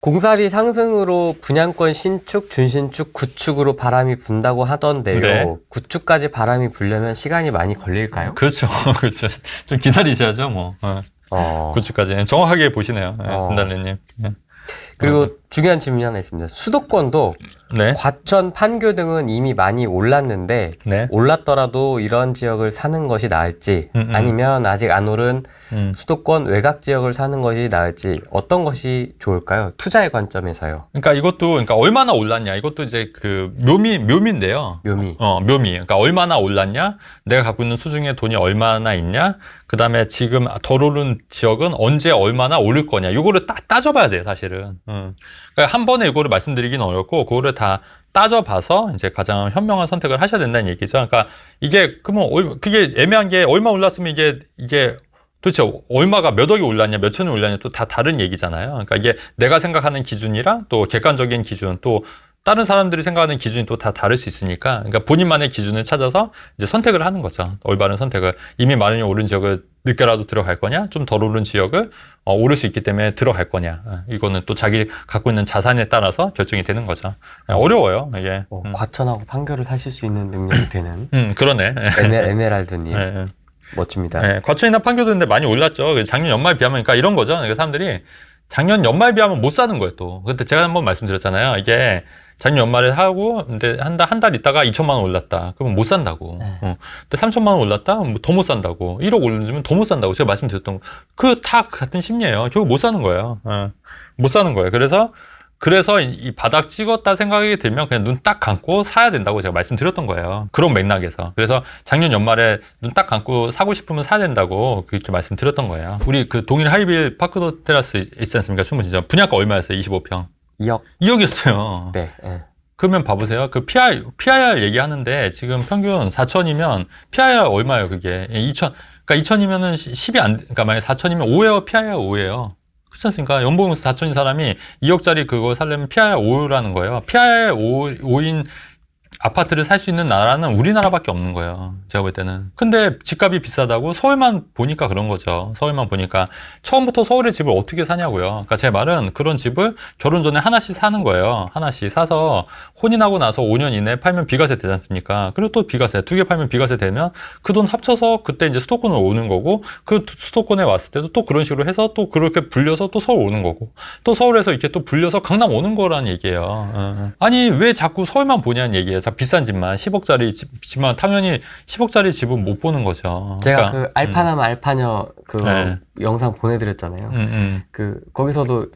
공사비 상승으로 분양권 신축, 준신축, 구축으로 바람이 분다고 하던데요. 네. 구축까지 바람이 불려면 시간이 많이 걸릴까요? 그렇죠. 그렇죠. 좀 기다리셔야죠, 뭐. 구축까지. 정확하게 보시네요. 진달래님. 그리고 중요한 질문이 하나 있습니다. 수도권도 네. 과천, 판교 등은 이미 많이 올랐는데 네. 올랐더라도 이런 지역을 사는 것이 나을지 아니면 아직 안 오른 수도권 외곽 지역을 사는 것이 나을지 어떤 것이 좋을까요? 투자의 관점에서요. 그러니까 이것도, 그러니까 얼마나 올랐냐. 이것도 이제 그 묘미인데요. 묘미. 묘미. 그러니까 얼마나 올랐냐. 내가 갖고 있는 수중에 돈이 얼마나 있냐. 그 다음에 지금 덜 오른 지역은 언제 얼마나 오를 거냐. 이거를 딱 따져봐야 돼요, 사실은. 그러니까 한 번에 이거를 말씀드리기는 어렵고, 그거를 다 따져봐서 이제 가장 현명한 선택을 하셔야 된다는 얘기죠. 그러니까 이게, 그러면 그게 애매한 게 얼마 올랐으면 이게 도대체 얼마가 몇 억이 올랐냐, 몇 천이 올랐냐 또 다 다른 얘기잖아요. 그러니까 이게 내가 생각하는 기준이랑 또 객관적인 기준, 또 다른 사람들이 생각하는 기준이 또 다 다를 수 있으니까, 그러니까 본인만의 기준을 찾아서 이제 선택을 하는 거죠. 올바른 선택을. 이미 많이 오른 지역을 늦게라도 들어갈 거냐, 좀 덜 오른 지역을 오를 수 있기 때문에 들어갈 거냐. 이거는 또 자기 갖고 있는 자산에 따라서 결정이 되는 거죠. 어려워요, 이게. 과천하고 판교를 사실 수 있는 능력이 되는 그러네. 에메랄드님. 네. 멋집니다. 네, 과천이나 판교도 근데 많이 올랐죠. 작년 연말 비하면, 그러니까 이런 거죠. 그러니까 사람들이 작년 연말 비하면 못 사는 거예요, 또. 그때 제가 한번 말씀드렸잖아요. 이게 작년 연말에 하고, 근데 한 달 있다가 2천만 원 올랐다. 그러면 못 산다고. 근데 3천만 원 올랐다? 더 못 산다고. 1억 올르면 더 못 산다고. 제가 말씀드렸던 거. 다 같은 심리예요. 결국 못 사는 거예요. 못 사는 거예요. 그래서 이 바닥 찍었다 생각이 들면 그냥 눈 딱 감고 사야 된다고 제가 말씀드렸던 거예요. 그런 맥락에서. 그래서 작년 연말에 눈 딱 감고 사고 싶으면 사야 된다고 그렇게 말씀드렸던 거예요. 우리 그 동일 하이빌 파크도 테라스 있지 않습니까? 충분히죠. 분양가 얼마였어요? 25평. 2억. 2억이었어요. 네. 그러면 봐보세요. 그 PIR 얘기하는데 지금 평균 4천이면 PIR 얼마예요, 그게? 2천. 그러니까 2천이면은 10이 그러니까 만약에 4천이면 5예요, PIR 5예요. 그렇지 않습니까? 연봉 4천인 사람이 2억짜리 그거 살려면 PIR 5라는 거예요. PIR 5인 아파트를 살 수 있는 나라는 우리나라밖에 없는 거예요. 제가 볼 때는. 근데 집값이 비싸다고 서울만 보니까 그런 거죠. 서울만 보니까. 처음부터 서울의 집을 어떻게 사냐고요. 그러니까 제 말은 그런 집을 결혼 전에 하나씩 사는 거예요. 하나씩 사서 혼인하고 나서 5년 이내에 팔면 비과세 되지 않습니까? 그리고 또 비과세, 2개 팔면 비과세 되면 그 돈 합쳐서 그때 이제 수도권으로 오는 거고, 그 수도권에 왔을 때도 또 그런 식으로 해서 또 그렇게 불려서 또 서울 오는 거고, 또 서울에서 이렇게 또 불려서 강남 오는 거라는 얘기예요. 아니, 왜 자꾸 서울만 보냐는 얘기예요. 비싼 집만, 10억짜리 집만, 당연히 10억짜리 집은 못 보는 거죠. 제가 그러니까, 그 알파남 알파녀 그 영상 보내드렸잖아요. 거기서도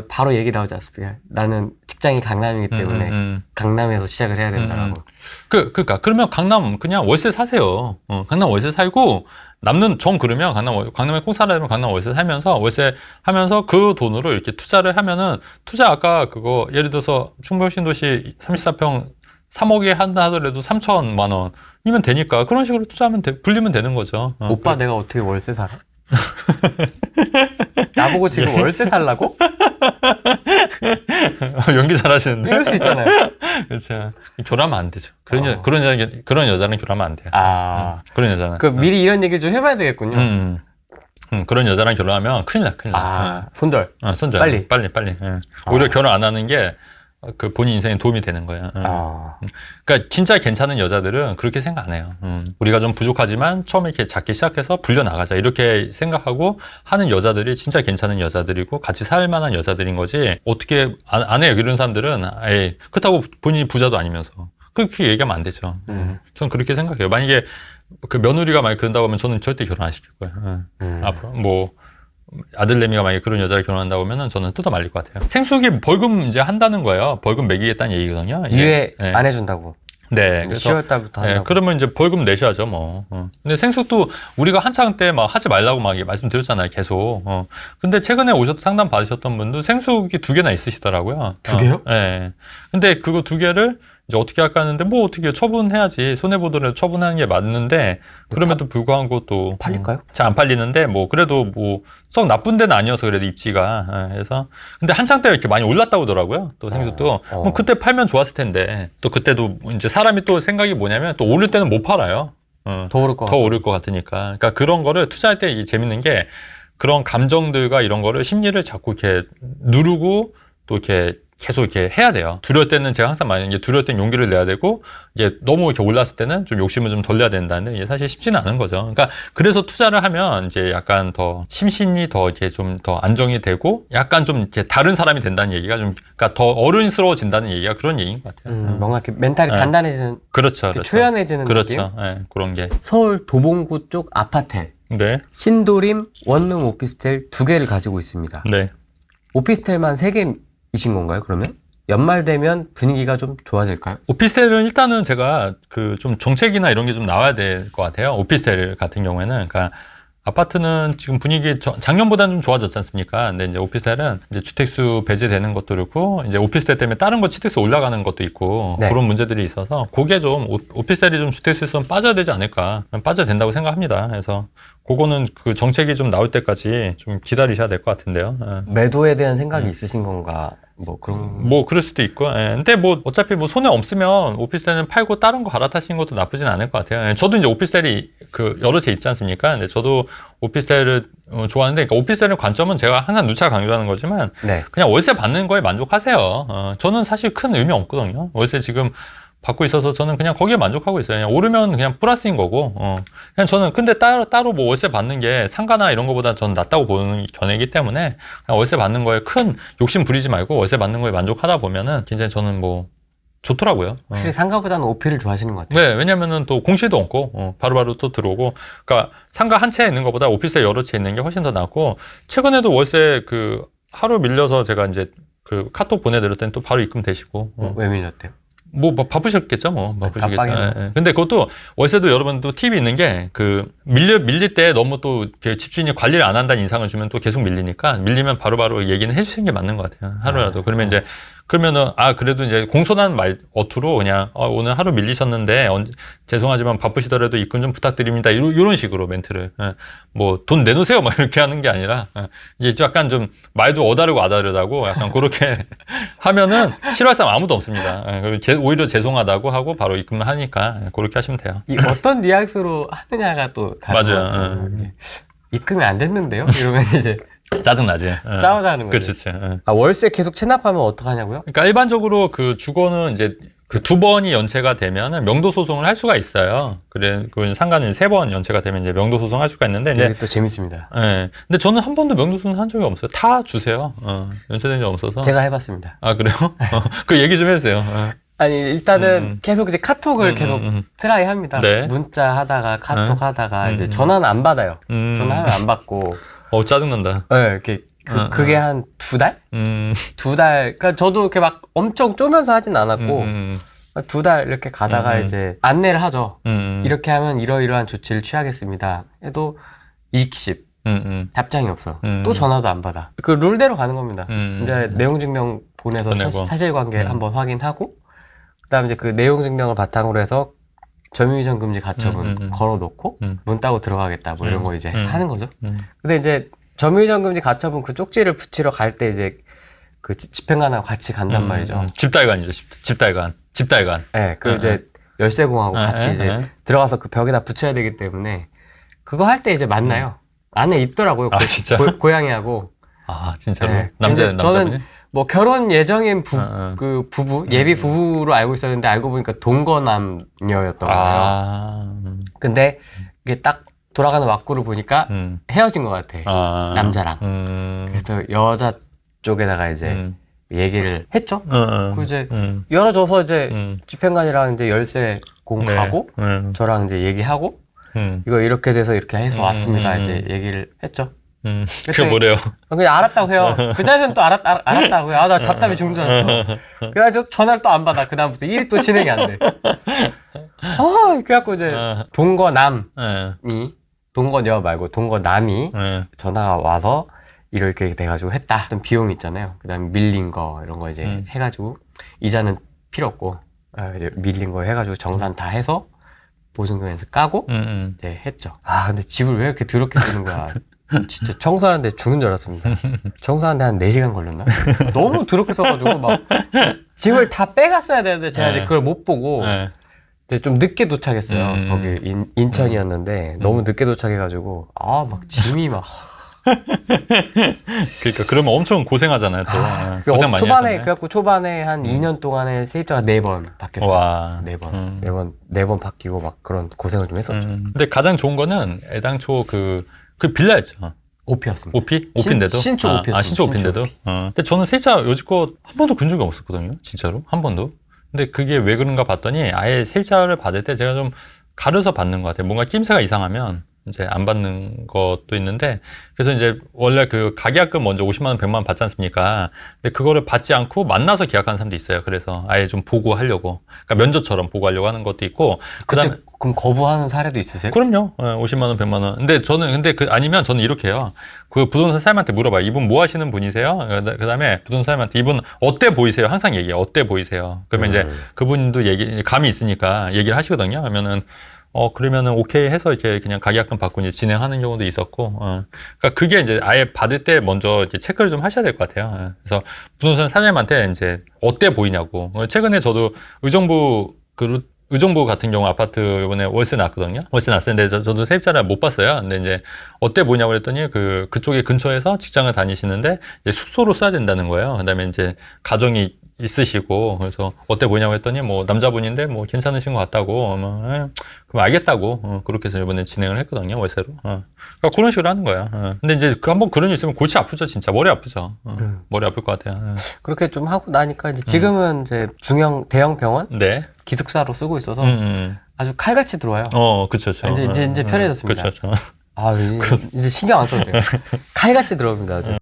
바로 얘기 나오지 않습니까? 나는 직장이 강남이기 때문에 강남에서 시작을 해야 된다라고. 그러니까 그러면 강남 그냥 월세 사세요. 강남 월세 살고 남는 그러면 강남에 꼭 살아야 되면 강남 월세 하면서 그 돈으로 이렇게 투자를 하면은, 아까 그거 예를 들어서 충북신도시 34평 3억에 한다 하더라도 3천만 원이면 되니까 그런 식으로 투자하면 불리면 되는 거죠. 오빠 내가 어떻게 월세 살아? 나보고 지금 월세 살라고? 연기 잘하시는데? 이럴 수 있잖아요. 그렇죠. 결혼하면 안 되죠. 그런 여자는 결혼하면 안 돼요. 그런 여자는. 미리 이런 얘기를 좀 해봐야 되겠군요. 그런 여자랑 결혼하면 큰일 나. 손절. 손절. 빨리. 오히려 결혼 안 하는 게 그 본인 인생에 도움이 되는 거예요. 그러니까 진짜 괜찮은 여자들은 그렇게 생각 안 해요. 우리가 좀 부족하지만 처음에 이렇게 작게 시작해서 불려나가자 이렇게 생각하고 하는 여자들이 진짜 괜찮은 여자들이고 같이 살 만한 여자들인 거지, 어떻게 안 해요. 이런 사람들은 그렇다고 본인이 부자도 아니면서 그렇게 얘기하면 안 되죠. 저는 그렇게 생각해요. 만약에 그 며느리가 만약에 그런다고 하면 저는 절대 결혼 안 시킬 거예요. 앞으로 아들내미가 만약에 그런 여자를 결혼한다고 하면은 저는 뜯어 말릴 것 같아요. 생수기 벌금 이제 한다는 거예요. 벌금 매기겠다는 얘기거든요. 유예 안 해준다고. 네. 그래서 10월 달부터 한다고. 그러면 이제 벌금 내셔야죠, 뭐. 근데 생수도 우리가 한창 때 막 하지 말라고 막 말씀드렸잖아요, 계속. 근데 최근에 상담 받으셨던 분도 생수기 2개나 있으시더라고요. 2개요? 네. 근데 그거 2개를 이제 어떻게 할까 하는데, 어떻게 처분해야지. 손해보더라도 처분하는 게 맞는데, 그럼에도 불구하고 또. 팔릴까요? 잘 안 팔리는데, 그래도 썩 나쁜 데는 아니어서 그래도 입지가. 그래서. 근데 한창 때 이렇게 많이 올랐다고 하더라고요. 또 생수도. 그때 팔면 좋았을 텐데. 또 그때도 이제 사람이 또 생각이 뭐냐면, 또 오를 때는 못 팔아요. 더 오를 것 같으니까. 그러니까 그런 거를 투자할 때 재밌는 게, 그런 감정들과 이런 거를 심리를 자꾸 이렇게 누르고, 또 이렇게 계속 이렇게 해야 돼요. 두려울 때는 제가 항상 말하는 게 두려울 때는 용기를 내야 되고 이제 너무 이렇게 올랐을 때는 좀 욕심을 좀 덜 내야 된다는 이게 사실 쉽지는 않은 거죠. 그러니까 그래서 투자를 하면 이제 약간 더 심신이 더 이렇게 좀 더 안정이 되고 약간 좀 이제 다른 사람이 된다는 얘기가 좀 그러니까 더 어른스러워진다는 얘기가 그런 얘기인 것 같아요. 뭔가 이렇게 멘탈이 단단해지는 그렇죠, 그렇죠. 초연해지는 느낌? 그렇죠. 네, 그런 게. 서울 도봉구 쪽 아파트 네. 신도림 원룸 오피스텔 2개를 가지고 있습니다. 네. 오피스텔만 3개이신 건가요, 그러면? 연말 되면 분위기가 좀 좋아질까요? 오피스텔은 일단은 제가 그 좀 정책이나 이런 게 좀 나와야 될 것 같아요. 오피스텔 같은 경우에는. 그러니까 아파트는 지금 분위기 작년보다는 좀 좋아졌지 않습니까? 근데 이제 오피스텔은 이제 주택수 배제되는 것도 그렇고 이제 오피스텔 때문에 다른 거 취득세 올라가는 것도 있고 네. 그런 문제들이 있어서 그게 좀 오피스텔이 좀 주택수에서 빠져야 되지 않을까? 빠져야 된다고 생각합니다. 그래서 그거는 그 정책이 좀 나올 때까지 좀 기다리셔야 될 것 같은데요. 예. 매도에 대한 생각이 있으신 건가? 뭐 그런 뭐 그럴 수도 있고, 예. 근데 뭐 어차피 뭐 손에 없으면 오피스텔은 팔고 다른 거 갈아타시는 것도 나쁘진 않을 것 같아요. 예. 저도 이제 오피스텔이 그 여러 채 있지 않습니까? 근데 저도 오피스텔을 좋아하는데, 그러니까 오피스텔의 관점은 제가 항상 누차 강조하는 거지만 네. 그냥 월세 받는 거에 만족하세요. 저는 사실 큰 의미 없거든요. 월세 지금 받고 있어서 저는 그냥 거기에 만족하고 있어요. 그냥 오르면 그냥 플러스인 거고, 그냥 저는 근데 따로 뭐 월세 받는 게 상가나 이런 거보다 저는 낫다고 보는 견해이기 때문에 그냥 월세 받는 거에 큰 욕심 부리지 말고 월세 받는 거에 만족하다 보면은 굉장히 저는 뭐 좋더라고요. 확실히 상가보다는 오피를 좋아하시는 것 같아요. 네, 왜냐면은 또 공실도 없고, 바로바로 또 들어오고, 그러니까 상가 한 채에 있는 것보다 오피스텔 여러 채 있는 게 훨씬 더 낫고, 최근에도 월세 그 하루 밀려서 제가 이제 그 카톡 보내드렸더니 또 바로 입금되시고. 왜 밀렸대요? 뭐 바쁘셨겠죠, 뭐 바쁘시겠죠. 깜빡이네. 예, 예. 근데 그것도 월세도 여러분 또 팁이 있는 게 그 밀릴 때 너무 또 이렇게 집주인이 관리를 안 한다는 인상을 주면 또 계속 밀리니까 밀리면 바로바로 얘기는 해주시는 게 맞는 것 같아요. 하루라도. 그러면 이제 그러면은 그래도 이제 공손한 말 어투로 그냥 오늘 하루 밀리셨는데 죄송하지만 바쁘시더라도 입금 좀 부탁드립니다. 이런 식으로 멘트를 뭐 돈 내놓으세요 막 이렇게 하는 게 아니라 이제 약간 좀 말도 어다르고 아다르다고 약간 그렇게 하면은 싫어할 사람 아무도 없습니다. 오히려 죄송하다고 하고 바로 입금을 하니까 그렇게 하시면 돼요. 이 어떤 뉘앙스로 하느냐가 또 다른 것 맞아요. 같아요. 입금이 안 됐는데요? 이러면 이제 짜증나지. 싸우자는 거죠. 그렇죠. 월세 계속 체납하면 어떡하냐고요? 그러니까 일반적으로 그 주거는 이제 그 2번이 연체가 되면은 명도 소송을 할 수가 있어요. 그래, 그 상가는 3번 연체가 되면 이제 명도 소송 할 수가 있는데 이제 이게 또 재밌습니다. 예. 근데 저는 한 번도 명도 소송 한 적이 없어요. 다 주세요. 연체된 적 없어서. 제가 해봤습니다. 아, 그래요? 그 얘기 좀 해주세요. 아니 일단은 계속 이제 카톡을 계속 트라이 합니다. 네. 문자 하다가 카톡 하다가 이제 전화는 안 받아요. 전화는 안 받고. 짜증난다. 네, 이렇게 그게 한 2달? 음. 2달. 그러니까 저도 이렇게 막 엄청 쪼면서 하진 않았고 2달 이렇게 가다가 이제 안내를 하죠. 이렇게 하면 이러이러한 조치를 취하겠습니다. 해도 일십. 답장이 없어. 또 전화도 안 받아. 그 룰대로 가는 겁니다. 이제 내용 증명 보내서 사실관계 한번 확인하고, 그다음 이제 그 내용 증명을 바탕으로 해서 점유이전 금지 가처분 걸어놓고 문 따고 들어가겠다 뭐 이런 거 이제 하는 거죠. 근데 이제 점유이전 금지 가처분 그 쪽지를 붙이러 갈 때 이제 그 집행관하고 같이 간단 말이죠. 집달관이죠. 집달관. 네, 그 이제 열쇠공하고 같이 이제 들어가서 그 벽에다 붙여야 되기 때문에 그거 할 때 이제 만나요. 안에 있더라고요. 진짜? 고양이하고. 진짜로? 네. 남자분이? 저는 뭐 결혼 예정인 그 부부, 예비 부부로 알고 있었는데 알고 보니까 동거남녀였던 거예요. 근데 이게 딱 돌아가는 왁구를 보니까 헤어진 것 같아. 남자랑. 그래서 여자 쪽에다가 이제 얘기를 했죠. 그 이제 열어줘서 이제 집행관이랑 이제 열쇠 공 가고 저랑 이제 얘기하고 이거 이렇게 돼서 이렇게 해서 왔습니다. 이제 얘기를 했죠. 그게 뭐래요? 그냥 알았다고 해요. 그 자리는 또 알았다고 해요. 나 답답해 죽는 줄 알았어. 그래가지고 전화를 또 안 받아. 그다음부터 일이 또 진행이 안 돼. 그래갖고 이제 동거남이, 동거녀 말고 동거남이 전화가 와서 이렇게 돼가지고 했다. 어떤 비용 있잖아요. 그다음에 밀린 거 이런 거 이제 해가지고 이자는 필요 없고 이제 밀린 거 해가지고 정산 다 해서 보증금에서 까고 이제 했죠. 근데 집을 왜 이렇게 더럽게 쓰는 거야. 진짜 청소하는데 죽는 줄 알았습니다. 청소하는데 한 4시간 걸렸나? 너무 더럽게 써가지고 막 짐을 다 빼갔어야 되는데 제가 이제 그걸 못 보고 이제 좀 늦게 도착했어요. 거기 인천이었는데 너무 늦게 도착해가지고 막 짐이 막 그러니까 그러면 엄청 고생하잖아요. 또 고생 많이 초반에 하잖아요. 그래갖고 초반에 한 2년 동안에 세입자가 4번 바뀌었어요. 와. 4번, 4번 바뀌고 막 그런 고생을 좀 했었죠. 근데 가장 좋은 거는 애당초 그 빌라였죠. 오피였습니다. 오피인데도? 신축 오피였습니다. 신축 오피인데도? 근데 저는 세입자 여지껏 한 번도 근 적이 없었거든요. 진짜로. 한 번도. 근데 그게 왜 그런가 봤더니 아예 세입자를 받을 때 제가 좀 가려서 받는 것 같아요. 뭔가 낌새가 이상하면 이제 안 받는 것도 있는데, 그래서 이제 원래 그 가계약금 먼저 50만 원, 100만 원 받지 않습니까? 근데 그거를 받지 않고 만나서 계약하는 사람도 있어요. 그래서 아예 좀 보고하려고. 그러니까 면접처럼 보고하려고 하는 것도 있고. 그때 그럼 거부하는 사례도 있으세요? 그럼요. 50만 원, 100만 원. 근데 아니면 저는 이렇게 해요. 그 부동산 사장님한테 물어봐요. 이분 뭐 하시는 분이세요? 그 다음에 부동산 사장님한테 이분 어때 보이세요? 항상 얘기해요. 어때 보이세요? 그러면 이제 그분도 감이 있으니까 얘기를 하시거든요. 그러면은 그러면은 오케이 해서 이렇게 그냥 가계약금 받고 이제 진행하는 경우도 있었고, 그러니까 그게 이제 아예 받을 때 먼저 이제 체크를 좀 하셔야 될 것 같아요. 그래서 부동산 사장님한테 이제 어때 보이냐고. 최근에 저도 의정부 같은 경우 아파트 이번에 월세 났거든요. 월세 났었는데 저도 세입자를 못 봤어요. 근데 이제 어때 보이냐고 그랬더니 그쪽에 근처에서 직장을 다니시는데 이제 숙소로 써야 된다는 거예요. 그다음에 이제 가정이 있으시고, 그래서 어때 보이냐고 했더니 뭐 남자분인데 뭐 괜찮으신 것 같다고, 그럼 알겠다고, 그렇게 해서 이번에 진행을 했거든요, 월세로. 그러니까 그런 식으로 하는 거예요. 근데 이제 한번 그런 일 있으면 골치 아프죠, 진짜. 머리 아프죠. 머리 아플 것 같아요. 그렇게 좀 하고 나니까 이제 지금은 이제 대형 병원 네. 기숙사로 쓰고 있어서 음. 아주 칼같이 들어와요. 그쵸. 이제 편해졌습니다. 그쵸. 이제 신경 안 써도 돼요. 칼같이 들어옵니다. 아주.